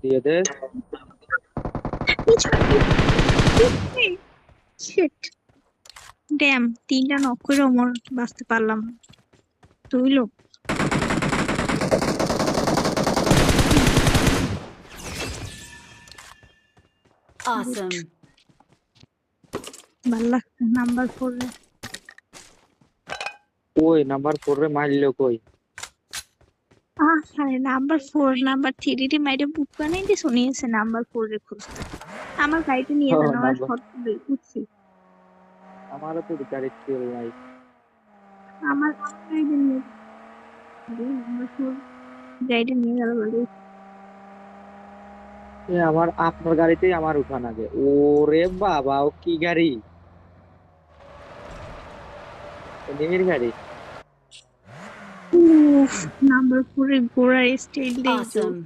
দিয়ে দে। Sheet dam 3টা knock করে ওমর বাঁচতে পারলাম না। তুই লোক Awesome. ভাল লাগছে নাম্বার 4 রে। কই নাম্বার 4 রে মারলো কই? আরে নাম্বার 4 নাম্বার 3 রে মাইরে বুক বানাই দিয়ে শুনিয়েছে নাম্বার 4 রে খুঁজতে। আমার গাড়িতে নিয়ে ও যান, আমার নাম্বার, শর্ট বুঝছি। আমারও তো গাড়ি তেল নাই। আমার গাড়িতে নিয়ে নাম্বার 4 গাড়িটা নিয়ে গেল বলে। আমার আপনার গাড়িতেই আমার উঠান আগে। ওরে বাবা, ও কি গাড়ি? নিমির গাড়ি। উফ নাম্বার 4 এর ঘোড়ার স্টাইল দেখছো? Awesome.